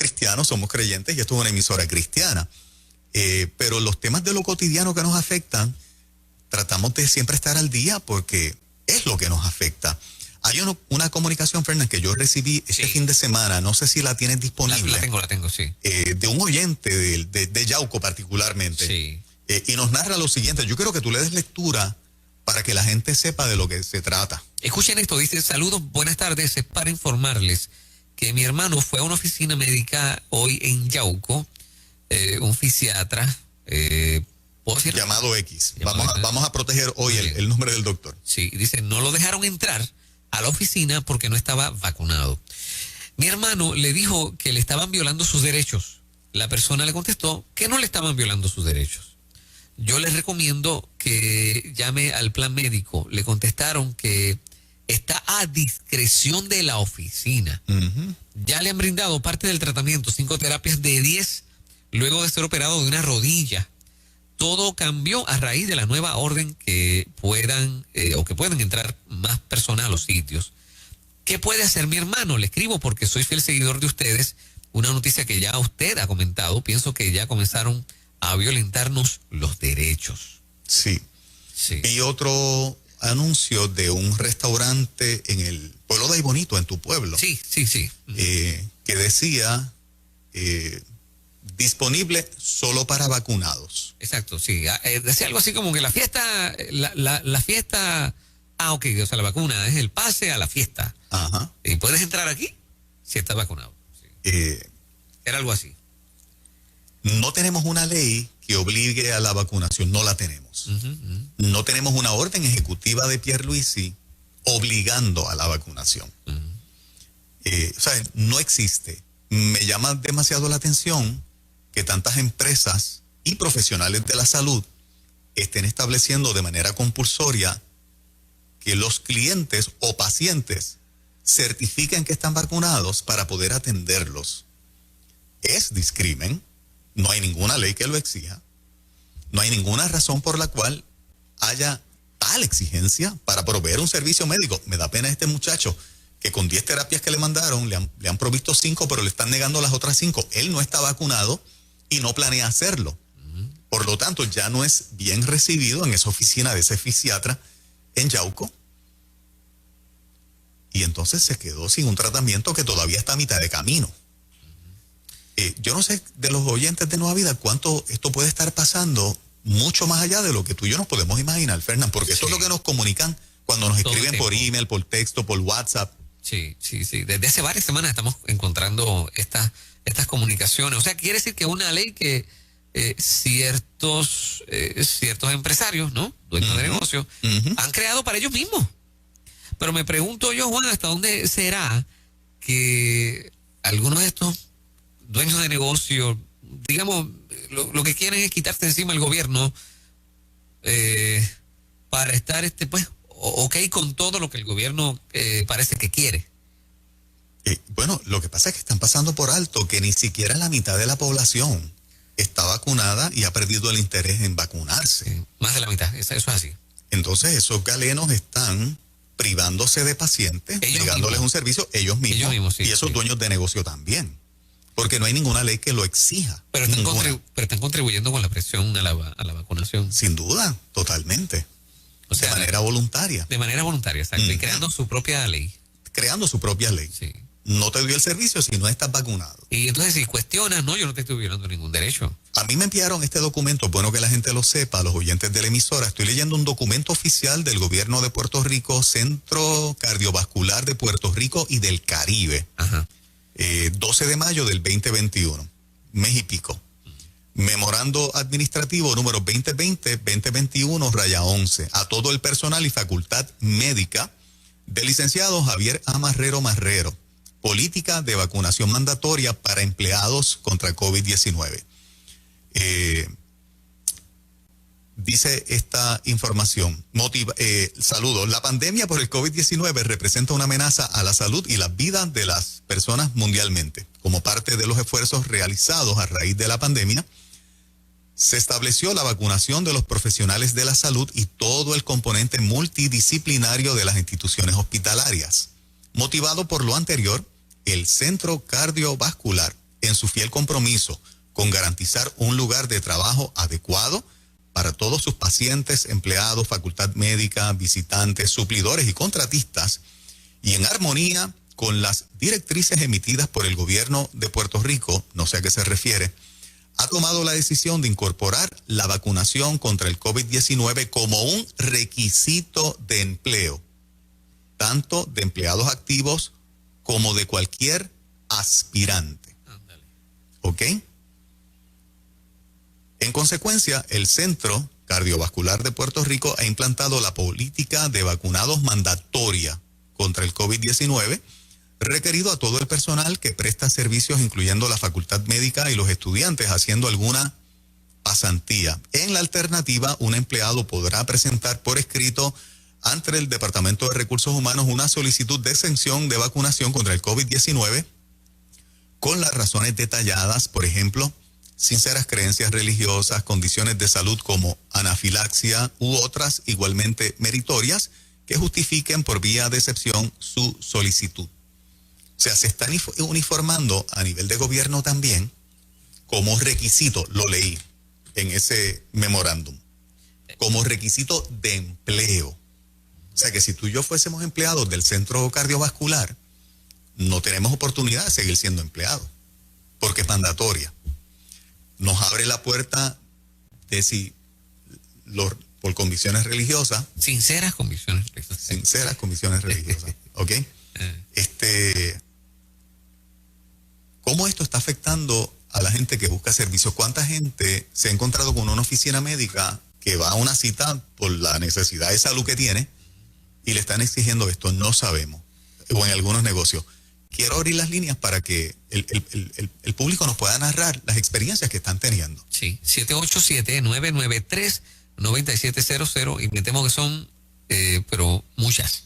cristianos, somos creyentes y esto es una emisora cristiana. Pero los temas de lo cotidiano que nos afectan, tratamos de siempre estar al día porque es lo que nos afecta. Hay una comunicación, Fernan, que yo recibí este fin de semana, no sé si la tienes disponible. La tengo, sí. De un oyente de Yauco particularmente. Sí. Y nos narra lo siguiente. Yo quiero que tú le des lectura para que la gente sepa de lo que se trata. Escuchen esto, dice: saludos, buenas tardes, es para informarles que mi hermano fue a una oficina médica hoy en Yauco, un fisiatra, llamado X. Vamos a proteger hoy el nombre del doctor. Sí, dice, no lo dejaron entrar a la oficina porque no estaba vacunado. Mi hermano le dijo que le estaban violando sus derechos. La persona le contestó que no le estaban violando sus derechos. Yo les recomiendo que llame al plan médico. Le contestaron que está a discreción de la oficina. Ya le han brindado parte del tratamiento, 5 terapias de 10, luego de ser operado de una rodilla. Todo cambió a raíz de la nueva orden que puedan entrar más personas a los sitios. ¿Qué puede hacer mi hermano? Le escribo porque soy fiel seguidor de ustedes. Una noticia que ya usted ha comentado. Pienso que ya comenzaron a violentarnos los derechos. Sí. Y otro anuncio de un restaurante en el pueblo de Aybonito, en tu pueblo. Sí. Que decía... disponible solo para vacunados. Exacto, sí. Decía algo así como que la fiesta, la fiesta, o sea, la vacuna es el pase a la fiesta. Ajá. Y puedes entrar aquí si estás vacunado. Sí. Era algo así. No tenemos una ley que obligue a la vacunación, no la tenemos. No tenemos una orden ejecutiva de Pierluisi obligando a la vacunación. O sea, no existe. Me llama demasiado la atención que tantas empresas y profesionales de la salud estén estableciendo de manera compulsoria que los clientes o pacientes certifiquen que están vacunados para poder atenderlos. Es discrimen, no hay ninguna ley que lo exija, no hay ninguna razón por la cual haya tal exigencia para proveer un servicio médico. Me da pena este muchacho que con 10 terapias que le mandaron, le han provisto 5, pero le están negando las otras 5. Él no está vacunado y no planea hacerlo. Por lo tanto, ya no es bien recibido en esa oficina de ese fisiatra en Yauco. Y entonces se quedó sin un tratamiento que todavía está a mitad de camino. Yo no sé de los oyentes de Nueva Vida cuánto esto puede estar pasando mucho más allá de lo que tú y yo nos podemos imaginar, Fernán, porque esto es lo que nos comunican cuando nos escriben por email, por texto, por WhatsApp. Sí. Desde hace varias semanas estamos encontrando estas comunicaciones. O sea, quiere decir que una ley que ciertos empresarios, ¿no? Dueños de negocio, han creado para ellos mismos. Pero me pregunto yo, Juan, ¿hasta dónde será que algunos de estos dueños de negocio, digamos, lo que quieren es quitarse encima el gobierno para estar, ok con todo lo que el gobierno parece que quiere? Bueno, lo que pasa es que están pasando por alto que ni siquiera la mitad de la población está vacunada y ha perdido el interés en vacunarse. Sí, más de la mitad, eso es así. Entonces esos galenos están privándose de pacientes, negándoles un servicio ellos mismos sí, y esos dueños de negocio también, porque no hay ninguna ley que lo exija. Pero están contribuyendo con la presión a la vacunación. Sin duda, totalmente. O sea, de manera voluntaria. De manera voluntaria, exacto. Y creando su propia ley. Creando su propia ley. Sí. No te doy el servicio si no estás vacunado. Y entonces si cuestionas, no, yo no te estoy violando ningún derecho. A mí me enviaron este documento, bueno que la gente lo sepa, los oyentes de la emisora. Estoy leyendo un documento oficial del gobierno de Puerto Rico, Centro Cardiovascular de Puerto Rico y del Caribe. 12 de mayo del 2021, mes y pico. Memorando administrativo número 2020-2021-11 a todo el personal y facultad médica del licenciado Javier A. Marrero, política de vacunación mandatoria para empleados contra COVID-19. Dice esta información, saludos, la pandemia por el COVID-19 representa una amenaza a la salud y las vidas de las personas mundialmente. Como parte de los esfuerzos realizados a raíz de la pandemia, se estableció la vacunación de los profesionales de la salud y todo el componente multidisciplinario de las instituciones hospitalarias. Motivado por lo anterior, el Centro Cardiovascular, en su fiel compromiso con garantizar un lugar de trabajo adecuado para todos sus pacientes, empleados, facultad médica, visitantes, suplidores y contratistas, y en armonía con las directrices emitidas por el gobierno de Puerto Rico, no sé a qué se refiere, ha tomado la decisión de incorporar la vacunación contra el COVID-19 como un requisito de empleo, tanto de empleados activos como de cualquier aspirante. ¿Ok? En consecuencia, el Centro Cardiovascular de Puerto Rico ha implantado la política de vacunados mandatoria contra el COVID-19, requerido a todo el personal que presta servicios, incluyendo la facultad médica y los estudiantes haciendo alguna pasantía. En la alternativa, un empleado podrá presentar por escrito ante el Departamento de Recursos Humanos una solicitud de exención de vacunación contra el COVID-19 con las razones detalladas, por ejemplo, sinceras creencias religiosas, condiciones de salud como anafilaxia u otras igualmente meritorias que justifiquen por vía de excepción su solicitud. O sea, se están uniformando a nivel de gobierno también como requisito, lo leí en ese memorándum, como requisito de empleo. O sea que si tú y yo fuésemos empleados del centro cardiovascular, no tenemos oportunidad de seguir siendo empleados, porque es mandatoria. Nos abre la puerta de si por convicciones religiosas. Sinceras convicciones religiosas. Sinceras convicciones religiosas. ¿Ok? ¿Cómo esto está afectando a la gente que busca servicios? ¿Cuánta gente se ha encontrado con una oficina médica que va a una cita por la necesidad de salud que tiene y le están exigiendo esto? No sabemos. O en algunos negocios. Quiero abrir las líneas para que el público nos pueda narrar las experiencias que están teniendo. Sí, 787-993-9700, y me temo que son, pero muchas.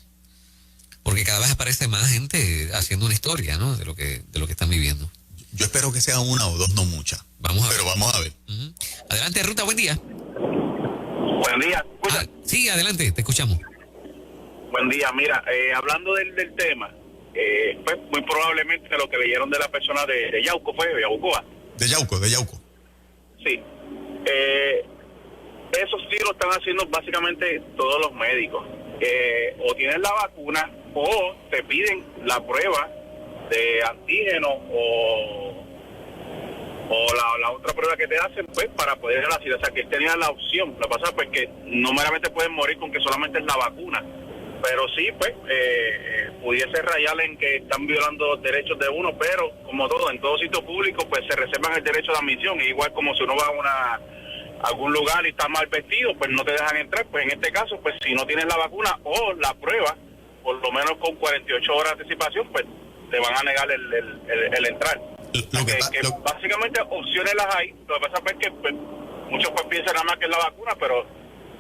Porque cada vez aparece más gente haciendo una historia, ¿no? De lo que están viviendo. Yo espero que sea una o dos, no muchas. Vamos a ver. Pero vamos a ver. Adelante, Ruta, buen día. Buen día. Sí, adelante, te escuchamos. Buen día. Mira, hablando del tema, pues muy probablemente lo que leyeron de la persona de Yauco, fue de Yaucoa. De Yauco. Sí. Esos sí lo están haciendo básicamente todos los médicos. O tienes la vacuna o te piden la prueba de antígeno o la otra prueba que te hacen, pues, para poder ir a la cita. O sea, que tenían la opción. Lo que pasa pues que no meramente pueden morir con que solamente es la vacuna. Pero sí, pues, pudiese rayar en que están violando los derechos de uno, pero como todo, en todo sitio público, pues se reservan el derecho de admisión. Igual como si uno va a algún lugar y está mal vestido, pues no te dejan entrar. Pues en este caso, pues si no tienes la vacuna o la prueba, por lo menos con 48 horas de anticipación, pues te van a negar el entrar. Básicamente opciones las hay. Lo que pasa es que pues, muchos pues piensan nada más que es la vacuna, pero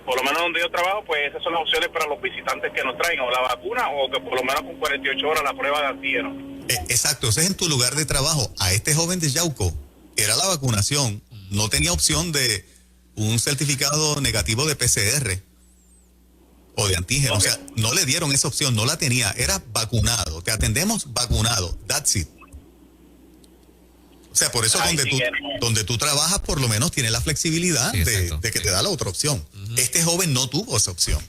por lo menos donde yo trabajo, pues esas son las opciones para los visitantes que nos traen, o la vacuna o que por lo menos con 48 horas la prueba de antígeno. Exacto, ese es en tu lugar de trabajo. A este joven de Yauco era la vacunación, no tenía opción de un certificado negativo de PCR o de antígeno. Okay. O sea, no le dieron esa opción, no la tenía, era vacunado, te atendemos vacunado, that's it. O sea, por eso donde tú trabajas por lo menos tiene la flexibilidad de que te da la otra opción. Este joven no tuvo esa opción.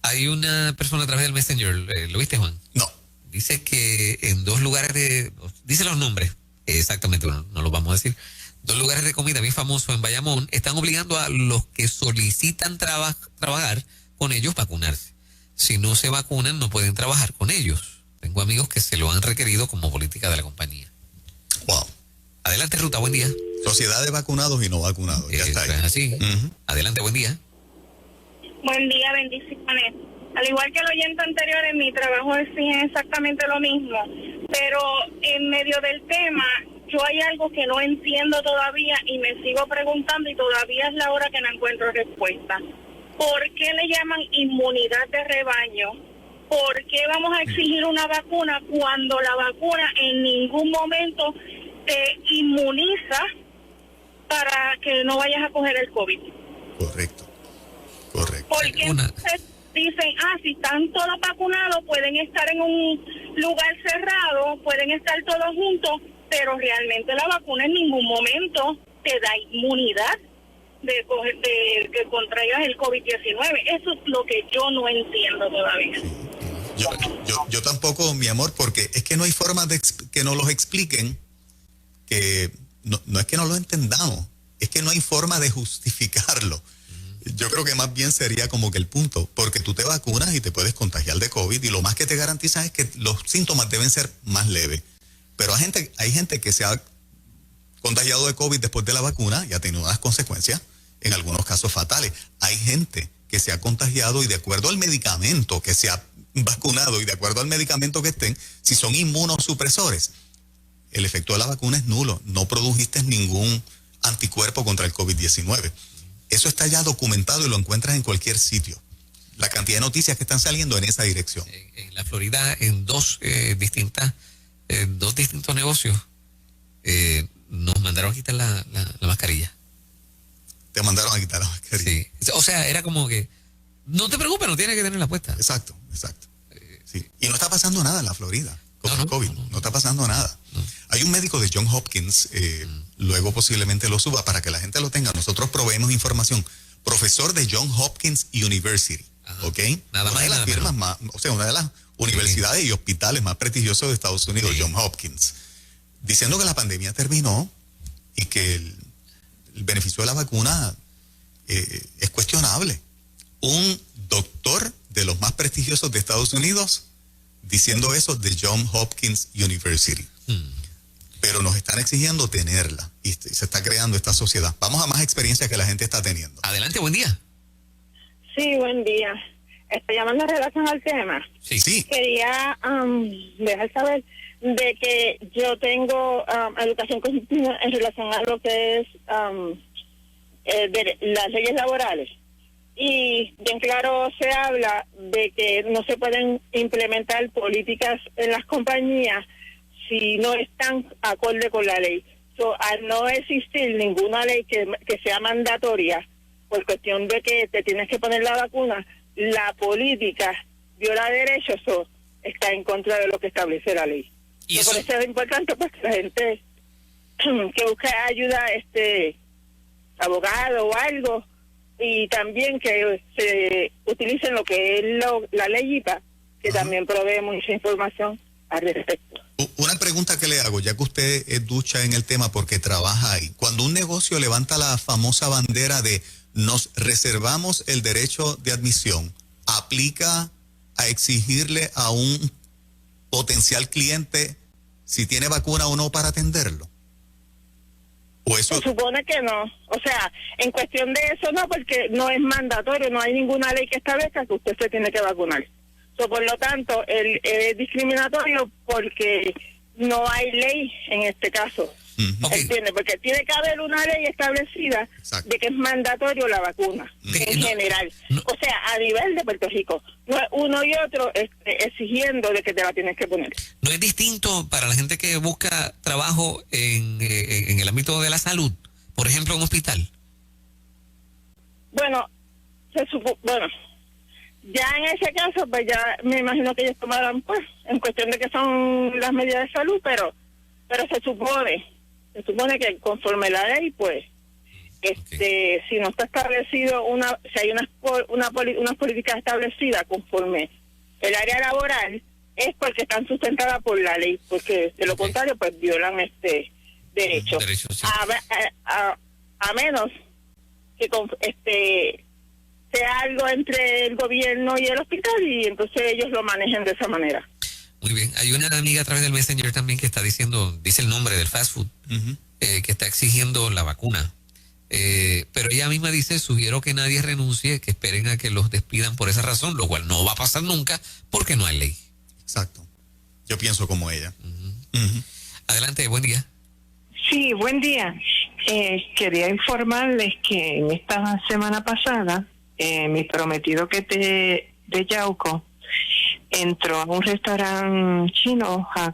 Hay una persona a través del Messenger, ¿lo viste, Juan? No. Dice que en 2 lugares dice los nombres, exactamente, no los vamos a decir. 2 lugares de comida bien famosos en Bayamón están obligando a los que solicitan trabajar con ellos vacunarse. Si no se vacunan, no pueden trabajar con ellos. Tengo amigos que se lo han requerido como política de la compañía. Wow. Adelante, Ruta, buen día. Sociedad de vacunados y no vacunados. Ya está ahí. Es así. Adelante, buen día. Buen día, bendiciones. Al igual que el oyente anterior, en mi trabajo exigen exactamente lo mismo. Pero en medio del tema, yo hay algo que no entiendo todavía y me sigo preguntando y todavía es la hora que no encuentro respuesta. ¿Por qué le llaman inmunidad de rebaño? ¿Por qué vamos a exigir una vacuna cuando la vacuna en ningún momento te inmuniza para que no vayas a coger el COVID? Correcto. Porque entonces dicen, si están todos vacunados, pueden estar en un lugar cerrado, pueden estar todos juntos, pero realmente la vacuna en ningún momento te da inmunidad de que contraigas el COVID-19. Eso es lo que yo no entiendo todavía. Yo tampoco, mi amor, porque es que no hay forma de que nos los expliquen, que no es que no lo entendamos, es que no hay forma de justificarlo. Yo creo que más bien sería como que el punto, porque tú te vacunas y te puedes contagiar de COVID y lo más que te garantiza es que los síntomas deben ser más leves. Pero hay gente que se ha contagiado de COVID después de la vacuna y ha tenido unas consecuencias, en algunos casos fatales. Hay gente que se ha contagiado y de acuerdo al medicamento que se ha vacunado y de acuerdo al medicamento que estén, si son inmunosupresores, el efecto de la vacuna es nulo. No produjiste ningún anticuerpo contra el COVID-19. Eso está ya documentado y lo encuentras en cualquier sitio. La cantidad de noticias que están saliendo en esa dirección. En la Florida, en dos distintos negocios, nos mandaron a quitar la mascarilla. Te mandaron a quitar la mascarilla. Sí. O sea, era como que, no te preocupes, no tienes que tenerla puesta. Exacto. Sí. Y no está pasando nada en la Florida con el COVID. No está pasando nada. No. Hay un médico de Johns Hopkins, luego posiblemente lo suba para que la gente lo tenga. Nosotros proveemos información. Profesor de Johns Hopkins University. Ajá. ¿Ok? Nada una más de y las nada firmas menos. más, o sea, una de las universidades y hospitales más prestigiosos de Estados Unidos, Sí. Johns Hopkins, diciendo que la pandemia terminó y que el beneficio de la vacuna es cuestionable. Un doctor de los más prestigiosos de Estados Unidos diciendo eso de Johns Hopkins University. Pero nos están exigiendo tenerla y se está creando esta sociedad. Vamos a más experiencias que la gente está teniendo. Adelante, buen día. Sí, buen día. Estoy llamando en relación al tema. Sí. Quería dejar saber de que yo tengo educación continua en relación a lo que es de las leyes laborales. Y bien claro se habla de que no se pueden implementar políticas en las compañías si no están acorde con la ley. Al no existir ninguna ley que sea mandatoria, por cuestión de que te tienes que poner la vacuna, la política viola derechos o está en contra de lo que establece la ley. ¿Y Por eso? eso es importante pues que la gente que busque ayuda, abogado o algo, y también que se utilicen lo que es la ley IPA, que también provee mucha información al respecto. Una pregunta que le hago, ya que usted es ducha en el tema porque trabaja ahí. Cuando un negocio levanta la famosa bandera de nos reservamos el derecho de admisión, ¿aplica a exigirle a un potencial cliente si tiene vacuna o no para atenderlo? ¿O eso? Se supone que no. O sea, en cuestión de eso no, porque no es mandatorio, no hay ninguna ley que establezca que usted se tiene que vacunar. Por lo tanto, es discriminatorio porque no hay ley en este caso. Ujú. Okay. ¿Entiende? Porque tiene que haber una ley establecida Exacto. de que es mandatorio la vacuna en general. O sea, a nivel de Puerto Rico. No es uno y otro exigiendo de que te la tienes que poner. ¿No es distinto para la gente que busca trabajo en el ámbito de la salud? Por ejemplo, en un hospital. Bueno, ya en ese caso, pues ya me imagino que ellos tomarán, pues, en cuestión de que son las medidas de salud, pero se supone que conforme la ley, pues, si no está establecido si hay unas políticas establecidas conforme el área laboral, es porque están sustentadas por la ley, porque de lo contrario, pues, violan derecho. Derecho, sí. A menos que sea algo entre el gobierno y el hospital y entonces ellos lo manejen de esa manera. Muy bien. Hay una amiga a través del Messenger también que está dice el nombre del fast food, Ujú. que está exigiendo la vacuna. Pero ella misma dice, sugiero que nadie renuncie, que esperen a que los despidan por esa razón, lo cual no va a pasar nunca porque no hay ley. Exacto. Yo pienso como ella. Adelante, buen día. Sí, buen día. Quería informarles que en esta semana pasada, mi prometido que de Yauco entró a un restaurante chino a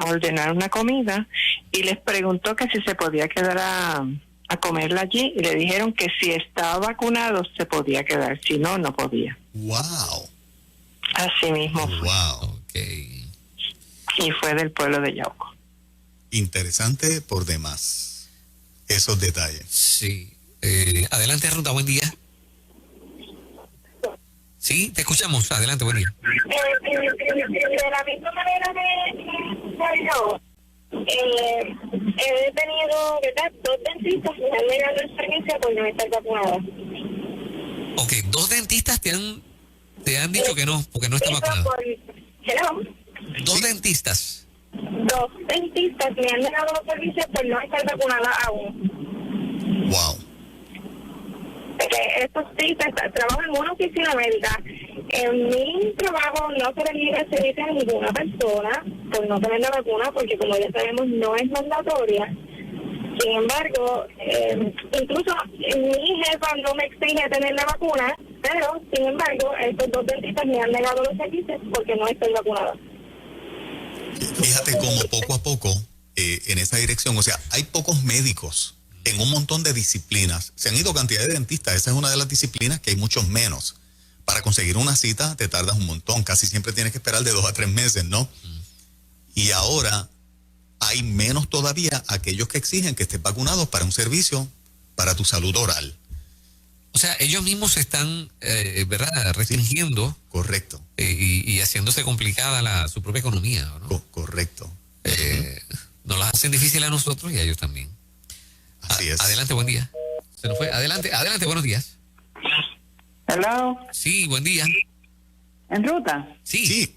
ordenar una comida y les preguntó que si se podía quedar a comerla allí y le dijeron que si estaba vacunado se podía quedar, si no, no podía. Wow. Así mismo fue. Wow. Ok. Y fue del pueblo de Yauco. Interesante por demás esos detalles. Sí. Adelante, Ruta, buen día. Sí, te escuchamos. Adelante, buen día. De la misma manera que yo, he tenido, ¿verdad?, 2 dentistas que me han negado el servicio por no estar vacunada. Ok, 2 dentistas te han dicho que no, porque no está vacunado. Hello. 2 dentistas. 2 dentistas me han negado los servicios por no estar vacunada aún. Wow. Estos dentistas trabajan en una oficina médica. En mi trabajo no se le niega el servicio a ninguna persona por no tener la vacuna, porque como ya sabemos no es mandatoria. Sin embargo, incluso mi jefa no me exige tener la vacuna, pero sin embargo estos 2 dentistas me han negado los servicios porque no estoy vacunada. Fíjate cómo poco a poco en esa dirección, o sea, hay pocos médicos en un montón de disciplinas. Se han ido cantidad de dentistas, esa es una de las disciplinas que hay muchos menos. Para conseguir una cita te tardas un montón, casi siempre tienes que esperar de 2 a 3 meses, ¿no? Y ahora hay menos todavía aquellos que exigen que estés vacunados para un servicio para tu salud oral. O sea, ellos mismos se están, ¿verdad?, restringiendo. Sí, correcto. Y haciéndose complicada su propia economía, ¿no? Correcto. Nos las hacen difícil a nosotros y a ellos también. Así es. Adelante, buen día. Se nos fue. Adelante, buenos días. Hello. Sí, buen día. ¿En ruta? Sí.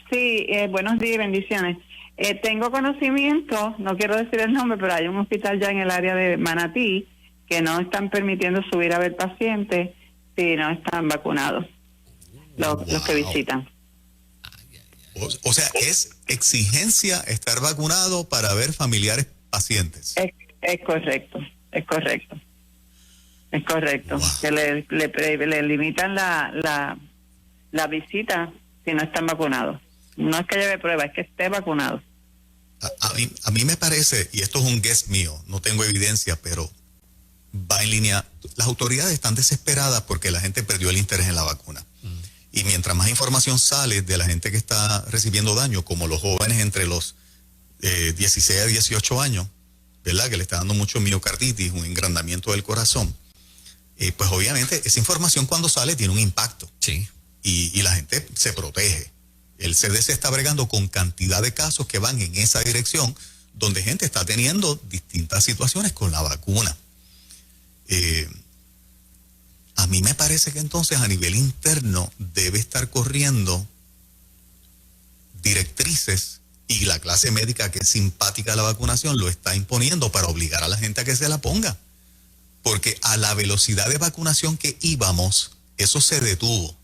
Sí, buenos días y bendiciones. Tengo conocimiento, no quiero decir el nombre, pero hay un hospital ya en el área de Manatí que no están permitiendo subir a ver pacientes si no están vacunados, los que visitan. O sea, es exigencia estar vacunado para ver familiares pacientes. Es correcto, es correcto. Es correcto. Wow. Que le limitan la visita si no están vacunados. No es que lleve prueba, es que esté vacunado. A mí me parece, y esto es un guess mío, no tengo evidencia, pero va en línea. Las autoridades están desesperadas porque la gente perdió el interés en la vacuna. Y mientras más información sale de la gente que está recibiendo daño, como los jóvenes entre los 16 a 18 años, ¿verdad?, que le está dando mucho miocarditis, un engrandamiento del corazón, pues obviamente esa información cuando sale tiene un impacto. Sí. Y la gente se protege. El CDC está bregando con cantidad de casos que van en esa dirección, donde gente está teniendo distintas situaciones con la vacuna. A mí me parece que entonces a nivel interno debe estar corriendo directrices, y la clase médica que es simpática a la vacunación lo está imponiendo para obligar a la gente a que se la ponga. Porque a la velocidad de vacunación que íbamos, eso se detuvo.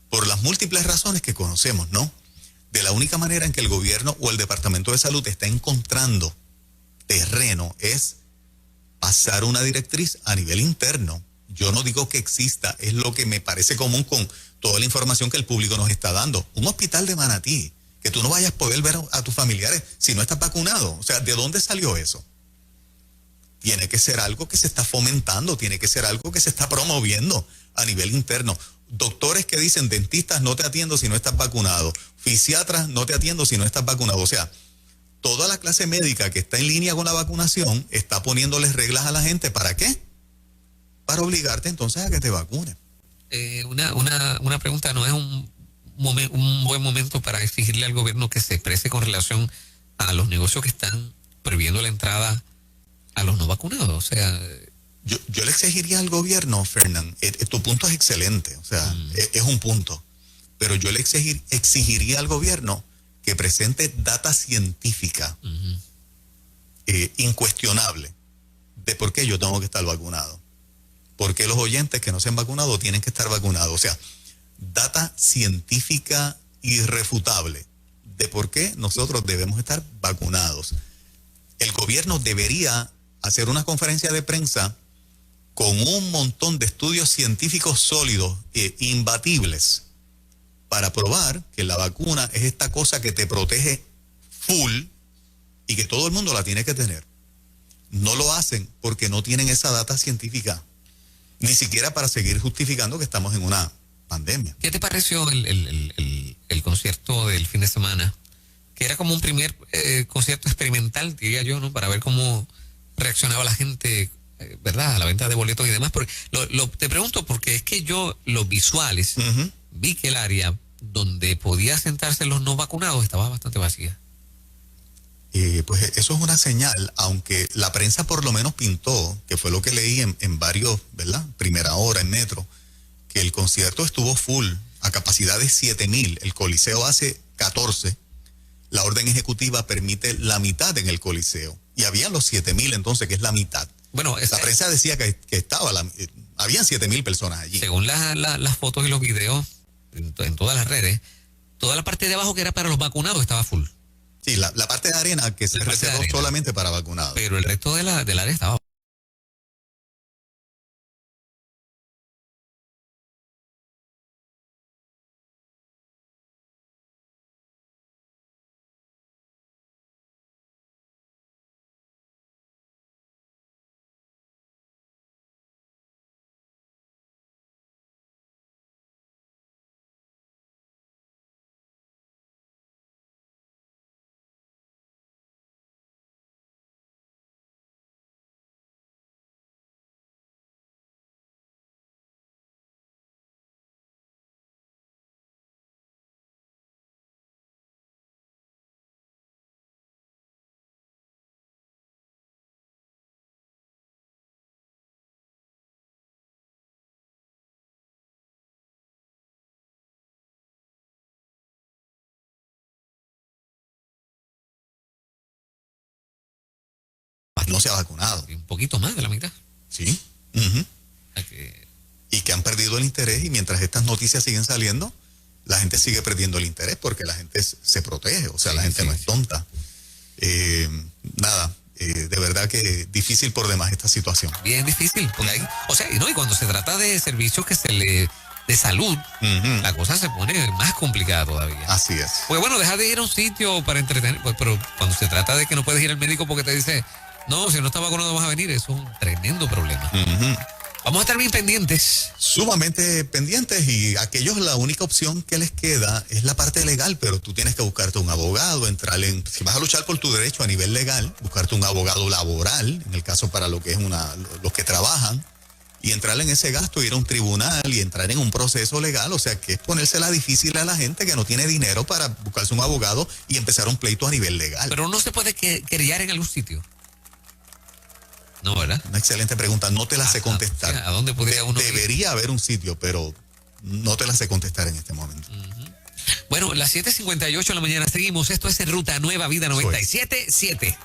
Por las múltiples razones que conocemos, ¿no? De la única manera en que el gobierno o el Departamento de Salud está encontrando terreno es pasar una directriz a nivel interno. Yo no digo que exista, es lo que me parece común con toda la información que el público nos está dando. Un hospital de Manatí, que tú no vayas a poder ver a tus familiares si no estás vacunado. O sea, ¿de dónde salió eso? Tiene que ser algo que se está fomentando, tiene que ser algo que se está promoviendo a nivel interno. Doctores que dicen, dentistas, no te atiendo si no estás vacunado. Fisiatras, no te atiendo si no estás vacunado. O sea, toda la clase médica que está en línea con la vacunación está poniéndoles reglas a la gente. ¿Para qué? Para obligarte entonces a que te vacunen. Una pregunta, ¿no es un buen momento para exigirle al gobierno que se exprese con relación a los negocios que están prohibiendo la entrada a los no vacunados? O sea... Yo le exigiría al gobierno, Fernán, tu punto es excelente, o sea, es un punto, pero yo le exigiría al gobierno que presente data científica incuestionable de por qué yo tengo que estar vacunado, por qué los oyentes que no se han vacunado tienen que estar vacunados, o sea, data científica irrefutable de por qué nosotros debemos estar vacunados. El gobierno debería hacer una conferencia de prensa con un montón de estudios científicos sólidos e imbatibles para probar que la vacuna es esta cosa que te protege full y que todo el mundo la tiene que tener. No lo hacen porque no tienen esa data científica, ni siquiera para seguir justificando que estamos en una pandemia. ¿Qué te pareció el concierto del fin de semana que era como un primer concierto experimental, diría yo, ¿no? Para ver cómo reaccionaba la gente, ¿verdad? A la venta de boletos y demás. Porque te pregunto porque es que yo, los visuales, vi que el área donde podía sentarse los no vacunados estaba bastante vacía. Pues eso es una señal, aunque la prensa por lo menos pintó, que fue lo que leí en varios, ¿verdad? Primera Hora, en Metro, que el concierto estuvo full, a capacidad de 7,000. El Coliseo hace 14. La orden ejecutiva permite la mitad en el Coliseo. Y habían los 7,000 entonces, que es la mitad. Bueno, la prensa decía que estaba, habían 7,000 personas allí. Según las fotos y los videos en todas las redes, toda la parte de abajo que era para los vacunados estaba full. Sí, la parte de arena que se reservó solamente para vacunados. Pero el resto del área estaba. No se ha vacunado. Un poquito más de la mitad. Sí. Que... Y que han perdido el interés, y mientras estas noticias siguen saliendo, la gente sigue perdiendo el interés porque la gente se protege, o sea, la gente no es tonta. De verdad que difícil por demás esta situación. Bien difícil, porque hay, o sea, y cuando se trata de servicios de salud, la cosa se pone más complicada todavía. Así es. Pues bueno, deja de ir a un sitio para entretener, pues, pero cuando se trata de que no puedes ir al médico porque te dice, no, si no estás vacunado vas a venir, eso es un tremendo problema. Vamos a estar bien pendientes. Sumamente pendientes, y aquellos la única opción que les queda es la parte legal, pero tú tienes que buscarte un abogado, si vas a luchar por tu derecho a nivel legal, buscarte un abogado laboral, en el caso para lo que es los que trabajan, y entrar en ese gasto, ir a un tribunal y entrar en un proceso legal, o sea que es ponérsela difícil a la gente que no tiene dinero para buscarse un abogado y empezar un pleito a nivel legal. Pero no se puede querellar en algún sitio. No, ¿verdad? Una excelente pregunta, no te la sé contestar. ¿A dónde podría uno ir? Debería haber un sitio, pero no te la sé contestar en este momento. Bueno, las 7:58 de la mañana seguimos. Esto es En Ruta Nueva Vida 97.7.